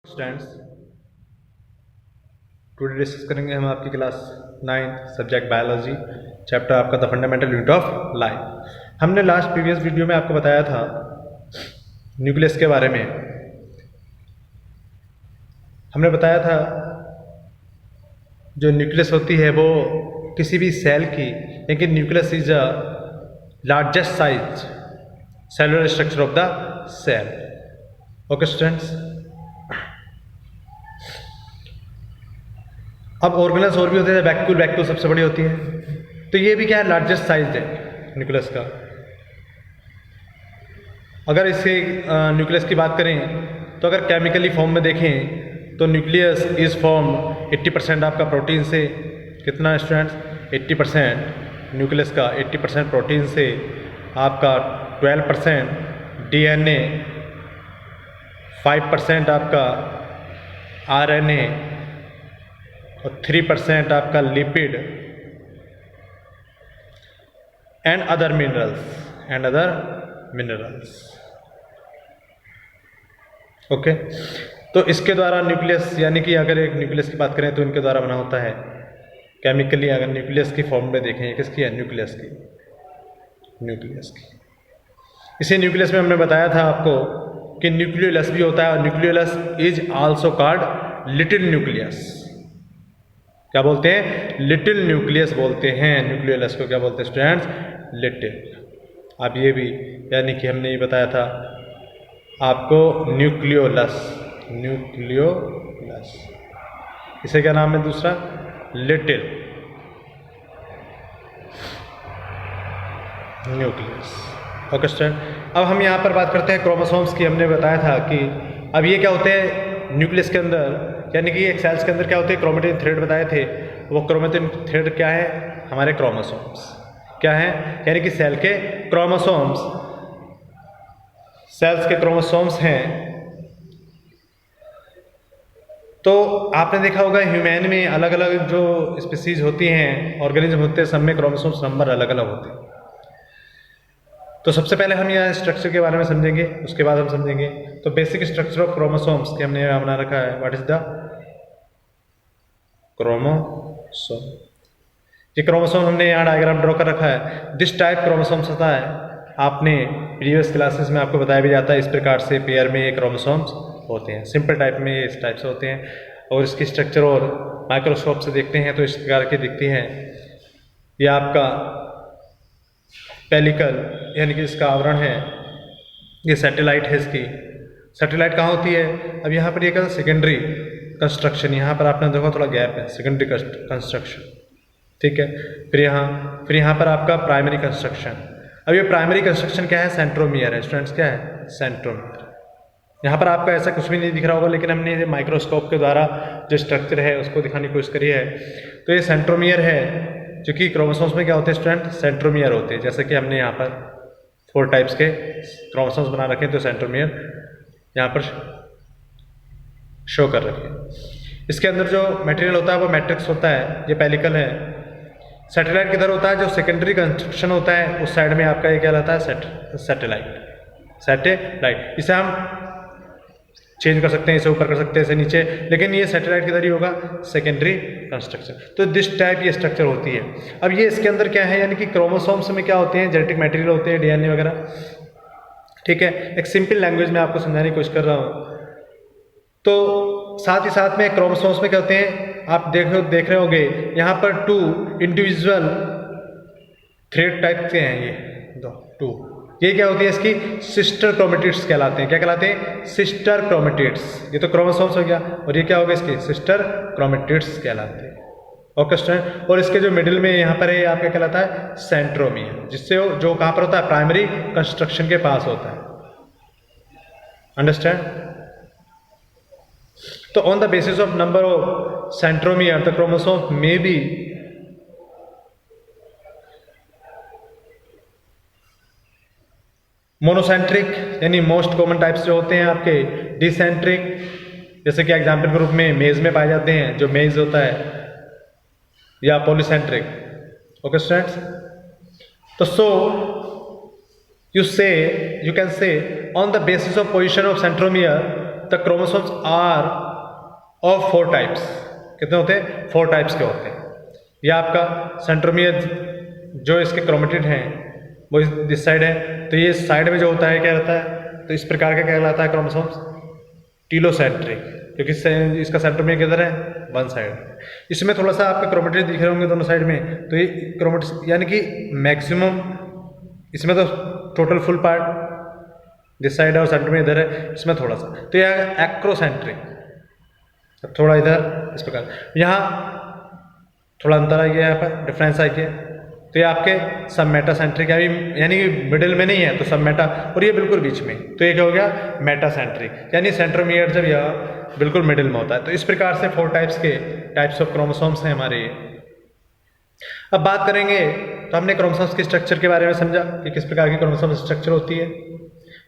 Students, today discuss करेंगे हम आपकी क्लास 9 सब्जेक्ट बायोलॉजी चैप्टर आपका the fundamental unit of life. हमने लास्ट प्रीवियस वीडियो में आपको बताया था न्यूक्लियस के बारे में। हमने बताया था जो न्यूक्लियस होती है वो किसी भी सेल की, लेकिन nucleus is a largest size cellular structure of the cell. Okay students, अब ऑर्गेनल्स और भी होते हैं। वैक्यूल सबसे बड़ी होती है, तो ये भी क्या है, लार्जेस्ट साइज है न्यूक्लियस का। अगर इसके न्यूक्लियस की बात करें तो अगर केमिकली फॉर्म में देखें तो न्यूक्लियस इज फॉर्म 80% आपका प्रोटीन से। कितना स्टूडेंट्स? 80% न्यूक्लियस का 80% प्रोटीन से, आपका 12% डीएनए, 5% आपका आरएनए और 3% आपका lipid and other minerals. Okay, तो इसके द्वारा न्यूक्लियस, यानी कि अगर एक न्यूक्लियस की बात करें तो इनके द्वारा बना होता है केमिकली। अगर न्यूक्लियस की फॉर्म में देखें, किसकी है? न्यूक्लियस की। इसी न्यूक्लियस में हमने बताया था आपको कि न्यूक्लियोलस भी होता है, और nucleolus is also called little nucleus. क्या बोलते हैं? लिटिल न्यूक्लियस बोलते हैं न्यूक्लियोलस को। क्या बोलते हैं स्टूडेंट्स? लिटिल। अब ये भी, यानी कि हमने ये बताया था आपको न्यूक्लियोलस। इसे क्या नाम है दूसरा? Little nucleus. ओके स्टूडेंट, अब हम यहाँ पर बात करते हैं क्रोमोसोम्स की। हमने बताया था कि अब ये क्या होते हैं न्यूक्लियस के अंदर, यानी कि एक सेल्स के अंदर क्या होते हैं, क्रोमेटिन थ्रेड बताए थे। वो क्रोमेटिन थ्रेड क्या है? हमारे क्रोमोसोम्स। क्या है? यानी कि सेल के क्रोमोसोम्स, सेल्स के क्रोमोसोम्स हैं। तो आपने देखा होगा ह्यूमन में अलग अलग जो स्पीसीज होती हैं, ऑर्गेनिज्म होते हैं, सब में क्रोमोसोम्स नंबर अलग अलग होते हैं। तो सबसे पहले हम यहाँ स्ट्रक्चर के बारे में समझेंगे, उसके बाद हम समझेंगे तो बेसिक स्ट्रक्चर ऑफ क्रोमोसोम्स के हमने यहाँ बना रखा है। What is the chromosome? ये क्रोमोसोम हमने यहाँ डायग्राम ड्रॉ कर रखा है। दिस टाइप क्रोमोसोम्स होता है, आपने प्रीवियस क्लासेस में आपको बताया भी जाता है, इस प्रकार से पेयर में ये क्रोमोसोम्स होते हैं। सिंपल टाइप में ये इस टाइप से होते हैं, और इसकी स्ट्रक्चर और माइक्रोस्कोप से देखते हैं तो इस प्रकार की दिखती हैं। ये आपका पेलिकल, यानी कि इसका आवरण है। ये सैटेलाइट है इसकी। सैटेलाइट कहाँ होती है? अब यहाँ पर ये क्या, सेकेंडरी कंस्ट्रक्शन। यहाँ पर आपने देखा थोड़ा गैप है, सेकेंडरी कंस्ट्रक्शन, ठीक है। फिर यहाँ पर आपका प्राइमरी कंस्ट्रक्शन। अब ये प्राइमरी कंस्ट्रक्शन क्या है? सेंट्रोमियर है स्टूडेंट्स। क्या है? सेंट्रोमियर। यहाँ पर आपका ऐसा कुछ भी नहीं दिख रहा होगा, लेकिन हमने माइक्रोस्कोप के द्वारा जो स्ट्रक्चर है उसको दिखाने की कोशिश करी है। तो ये सेंट्रोमियर है, जो कि क्रोमोसोम्स में क्या होते हैं स्टूडेंट? सेंट्रोमियर होते हैं। जैसे कि हमने यहाँ पर 4 टाइप्स के क्रोमोसोम्स बना रखे हैं, तो सेंट्रोमियर यहाँ पर शो कर रखे हैं। इसके अंदर जो मटेरियल होता है वो मैट्रिक्स होता है, ये पेलिकल है। सैटेलाइट किधर होता है? जो सेकेंडरी कंस्ट्रक्शन होता है उस साइड में आपका ये क्या रहता है? सैटेलाइट। इसे हम चेंज कर सकते हैं, इसे ऊपर कर सकते हैं, इसे नीचे, लेकिन ये सैटेलाइट किधर ही होगा? Secondary constriction. तो दिस टाइप ये स्ट्रक्चर होती है। अब ये इसके अंदर क्या है, यानी कि क्रोमोसोम्स में क्या होते हैं? जेनेटिक मटेरियल होते हैं, डीएनए वगैरह, ठीक है। एक सिंपल लैंग्वेज में आपको समझाने की कोशिश कर रहा हूँ। तो साथ ही साथ में क्रोमोसोम्स में क्या होते हैं, आप देख रहे होंगे यहाँ पर 2 इंडिविजुअल थ्रेड टाइप के हैं। ये 2, ये क्या होती है? इसकी सिस्टर क्रोमेटिड्स कहलाते हैं। क्या कहलाते हैं? Sister chromatids. ये तो क्रोमोसोम्स हो गया, और ये क्या होगा? इसके सिस्टर क्रोमेटिड्स कहलाते हैं। ओके स्टूडेंट, और इसके जो मिडिल में यहाँ पर है आपका कहलाता है सेंट्रोमियर, जिससे जो कहाँ पर होता है? प्राइमरी कंस्ट्रक्शन के पास होता है। अंडरस्टैंड? तो on the basis of number of centromere the chromosome may be monocentric, यानी मोस्ट कॉमन टाइप्स जो होते हैं आपके डिसेंट्रिक, जैसे कि एग्जाम्पल के रूप में मेज में पाए जाते हैं, जो मेज होता है, या पॉलीसेंट्रिक। ओके स्टूडेंट्स, तो सो you can say on the basis of position of centromere the chromosomes are of 4 types. कितने होते हैं? 4 टाइप्स के होते हैं। यह आपका सेंट्रोमियर जो इसके क्रोमेटिड हैं वो इस साइड है, तो ये साइड में जो होता है क्या रहता है, तो इस प्रकार का कहलाता है क्रोमोसोम्स टीलोसेंट्रिक, क्योंकि इसका सेंट्रोमियर किधर है? One side. इसमें थोड़ा सा आपके क्रोमेटिड दिख रहे होंगे दोनों साइड में, तो ये क्रोमेटिड यानी कि मैक्सिमम इसमें तो total full part this side है और सेंट्रोमियर इधर है, इसमें थोड़ा सा, तो यह एक्रोसेंट्रिक, थोड़ा इधर इस प्रकार, यहाँ थोड़ा अंतर आ गया, यहाँ पर डिफरेंस आ गया, तो ये आपके सब मेटासेंट्रिक है, यानी कि मिडिल में नहीं है तो सब मेटा, और ये बिल्कुल बीच में, तो ये क्या हो गया? मेटासेंट्रिक, यानी सेंट्रोमियर जब यह बिल्कुल मिडिल में होता है। तो इस प्रकार से 4 टाइप्स ऑफ क्रोमोसोम्स हैं हमारे। अब बात करेंगे, तो हमने क्रोमोसोम्स के स्ट्रक्चर के बारे में समझा कि किस प्रकार की क्रोमोसोम स्ट्रक्चर होती है।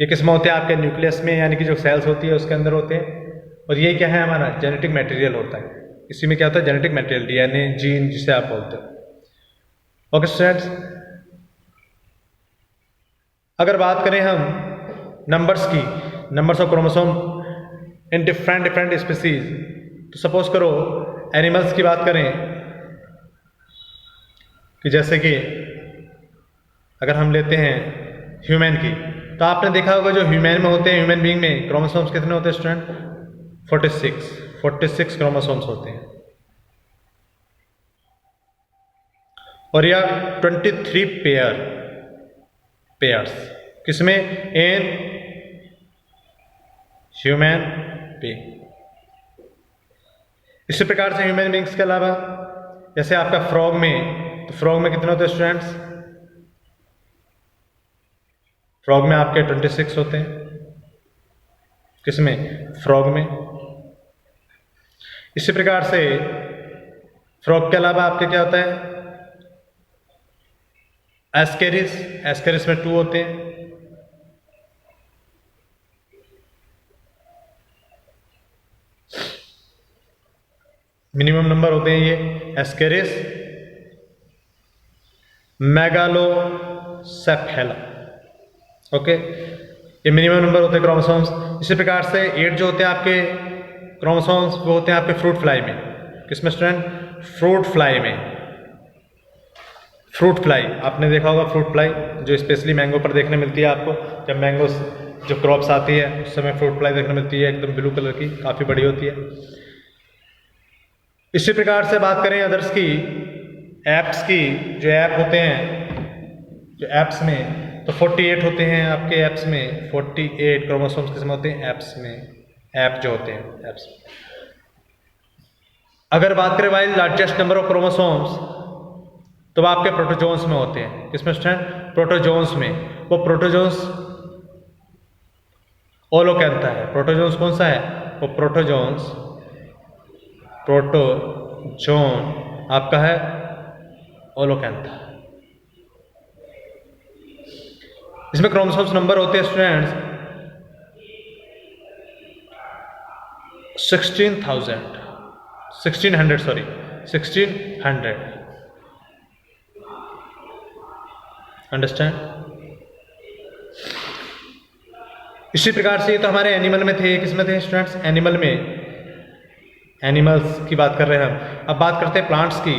ये किस में होते हैं? आपके न्यूक्लियस में, यानी कि जो सेल्स होती है उसके अंदर होते हैं, और ये क्या है? हमारा जेनेटिक मटेरियल होता है। इसी में क्या होता है? जेनेटिक मटेरियल, डीएनए, जीन जिसे आप बोलते हो। ओके स्टूडेंट्स, अगर बात करें हम नंबर्स की, numbers of chromosome in different species, तो सपोज करो एनिमल्स की बात करें कि जैसे कि अगर हम लेते हैं ह्यूमन की, तो आपने देखा होगा जो ह्यूमन में होते हैं, ह्यूमन बीइंग में क्रोमोसोम्स कितने होते हैं स्टूडेंट? 46 क्रोमोसोम्स होते हैं, और यह 23 पेयर्स किसमें? In human being. इसी प्रकार से ह्यूमन बीइंग्स के अलावा जैसे आपका फ्रॉग में, तो फ्रॉग में कितने होते हैं स्टूडेंट्स? फ्रॉग में आपके 26 होते हैं। किसमें? फ्रॉग में। इसी प्रकार से फ्रॉग के अलावा आपके क्या होता है? एस्केरिस में 2 होते हैं। मिनिमम नंबर होते हैं ये एस्केरिस, मेगालोसेफेला। ओके, ये मिनिमम नंबर होते हैं क्रोमोसोम्स। इसी प्रकार से 8 जो होते हैं आपके क्रोमोसोम्स वो होते हैं आपके फ्रूट फ्लाई में। किसमें स्टूडेंट? फ्रूट फ्लाई में। फ्रूट फ्लाई आपने देखा होगा, फ्रूट फ्लाई जो स्पेशली मैंगो पर देखने मिलती है आपको, जब मैंगो जो क्रॉप्स आती है उस समय फ्रूट फ्लाई देखने मिलती है, एकदम ब्लू कलर की, काफ़ी बड़ी होती है। इसी प्रकार से बात करें अदर्स की, एप्स की, जो ऐप होते हैं, जो एप्स में, तो 48 होते हैं आपके एप्स में, 48 क्रोमोसोम्स किसमें होते हैं? एप्स में, ऐप जो होते हैं एप्स। अगर बात करें while largest number of chromosomes, तो वो आपके प्रोटोजोन्स में होते हैं। किसमें स्टूडेंट? प्रोटोजोन्स में। वो प्रोटोजोन्स ओलोकैंथा है। प्रोटोजोन्स कौन सा है? वो प्रोटोजोन आपका है ओलोकैंथा। इसमें क्रोमोसोम्स नंबर होते हैं स्टूडेंट्स 1600 अंडरस्टैंड। इसी प्रकार से ये तो हमारे एनिमल में थे। किसमें थे स्टूडेंट्स? एनिमल में। एनिमल्स की बात कर रहे हैं हम। अब बात करते हैं प्लांट्स की।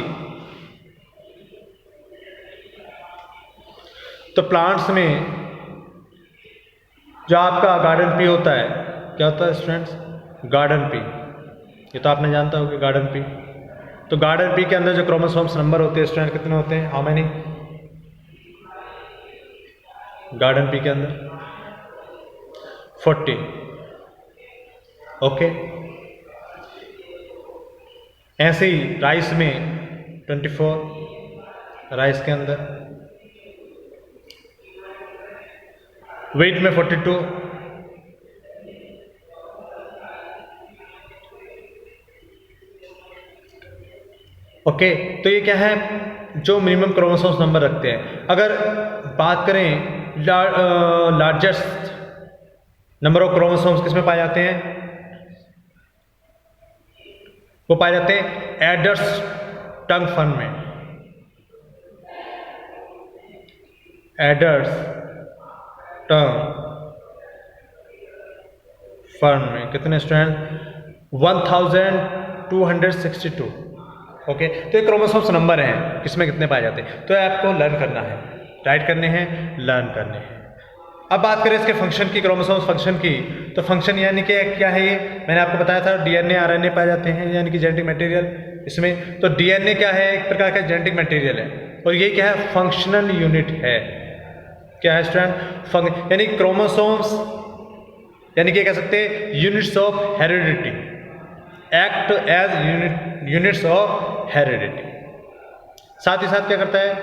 तो प्लांट्स में जो आपका गार्डन पी होता है, क्या होता है स्टूडेंट्स? Garden pea. ये तो आपने जानता हो कि गार्डन पी। तो गार्डन पी के अंदर जो क्रोमोसोम्स नंबर होते हैं स्टूडेंट कितने होते हैं? How many? गार्डन पी के अंदर 40। ओके, ऐसे ही राइस में 24, राइस के अंदर वेट में 42, ओके। तो ये क्या है? जो मिनिमम क्रोमोसोम्स नंबर रखते हैं। अगर बात करें लार्जेस्ट नंबर ऑफ क्रोमोसोम्स किसमें पाए जाते हैं? वो पाए जाते हैं एडर्स टंग फन में। एडर्स टंग फर्म में कितने स्टूडेंट 1262। ओके, तो ये क्रोमोसोम्स नंबर हैं किसमें कितने पाए जाते हैं, तो आपको लर्न करना है, राइट करने हैं, लर्न करने हैं। अब बात करें इसके फंक्शन की, क्रोमोसोम्स फंक्शन की, तो फंक्शन यानी कि क्या है ये, मैंने आपको बताया था डीएनए आरएनए पाए जाते हैं यानी कि जेनेटिक मटेरियल इसमें। तो डीएनए क्या है, एक प्रकार का जेनेटिक मटेरियल है, और ये क्या है, फंक्शनल यूनिट है। क्या है स्टूडेंट, यानी क्रोमोसोम्स यानी कि कह सकते हैं units of heredity, act as units of heredity. साथ ही साथ क्या करता है,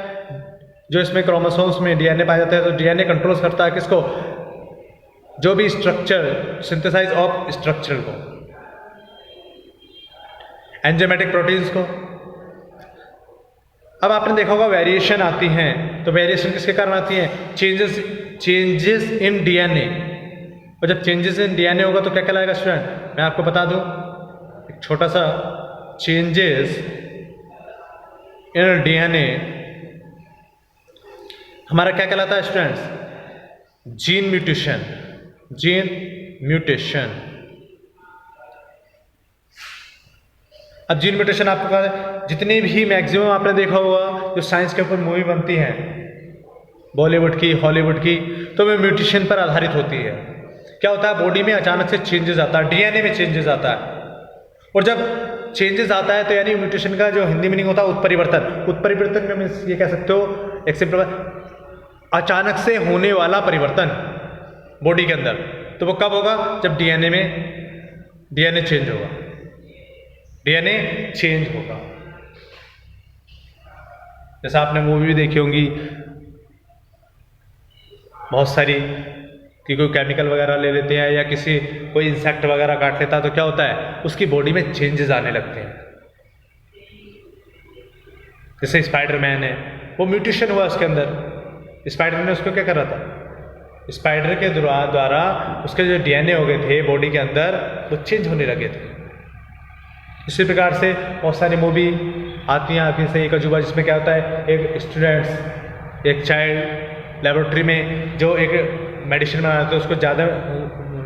जो इसमें क्रोमोसोम्स में डीएनए पाया जाता है, तो डीएनए कंट्रोल करता है किसको, जो भी स्ट्रक्चर, सिंथेसाइज ऑफ स्ट्रक्चर को, एंजाइमेटिक प्रोटीन्स को। अब आपने देखा होगा वेरिएशन आती हैं, तो वेरिएशन किसके कारण आती है, चेंजेस इन डीएनए। और जब चेंजेस इन डीएनए होगा तो क्या कहलाएगा स्टूडेंट, मैं आपको बता दूं एक छोटा सा, चेंजेस इन डीएनए हमारा क्या कहलाता है students, gene mutation. Gene mutation. अब जीन म्यूटेशन आपको पता है, जितनी भी मैक्सिमम आपने देखा होगा जो साइंस के ऊपर मूवी बनती है, बॉलीवुड की, हॉलीवुड की, तो वो म्यूटेशन पर आधारित होती है। क्या होता है, बॉडी में अचानक से चेंजेस आता है, डीएनए में चेंजेस आता है, और जब चेंजेस आता है तो यानी म्यूटेशन का जो हिंदी मीनिंग होता है उत्परिवर्तन। उत्परिवर्तन में मीन्स ये कह सकते हो एक सिंपल अचानक से होने वाला परिवर्तन बॉडी के अंदर। तो वो कब होगा, जब डीएनए चेंज होगा, डीएनए चेंज होगा। जैसा आपने मूवी भी देखी होंगी बहुत सारी, कि कोई केमिकल वगैरह ले लेते हैं या कोई इंसेक्ट वगैरह काट लेता है, तो क्या होता है, उसकी बॉडी में चेंजेस आने लगते हैं। जैसे स्पाइडरमैन है, वो म्यूटेशन हुआ उसके अंदर, स्पाइडर ने उसको क्या कर रहा था, स्पाइडर के द्वारा उसके जो डीएनए हो गए थे बॉडी के अंदर, वो चेंज होने लगे थे। इसी प्रकार से बहुत सारी मूवी आती हैं आपकी से, एक अजूबा, जिसमें क्या होता है, एक स्टूडेंट्स, एक चाइल्ड लेबोरेटरी में जो एक मेडिसिन बनाते हैं उसको ज़्यादा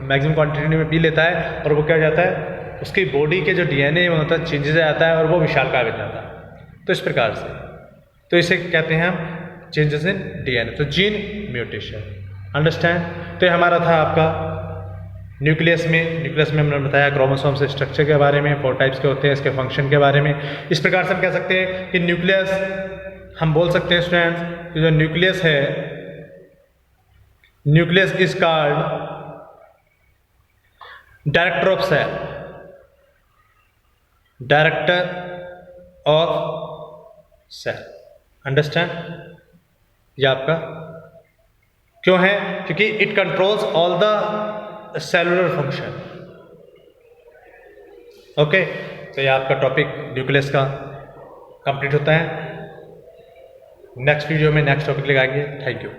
मैक्सिमम क्वांटिटी में पी लेता है, और वो क्या हो जाता है, उसकी बॉडी के जो डीएनए में होता है चेंजेस आता है, और वो विशालकाय बन जाता है। तो इस प्रकार से, तो इसे कहते हैं हम चेंजेस इन डीएनए, तो जीन म्यूटेशन। अंडरस्टैंड। तो ये हमारा था आपका न्यूक्लियस में हमने बताया क्रोमोसोम से स्ट्रक्चर के बारे में, 4 टाइप्स के होते हैं, इसके फंक्शन के बारे में। इस प्रकार से हम कह सकते हैं कि न्यूक्लियस, हम बोल सकते हैं स्टूडेंट्स कि जो न्यूक्लियस है, nucleus is called director of cell, director of cell. Understand. ये आपका क्यों है, क्योंकि it controls all the cellular function. Okay, तो ये आपका टॉपिक न्यूक्लियस का कंप्लीट होता है। नेक्स्ट वीडियो में नेक्स्ट टॉपिक लगाएंगे। Thank you.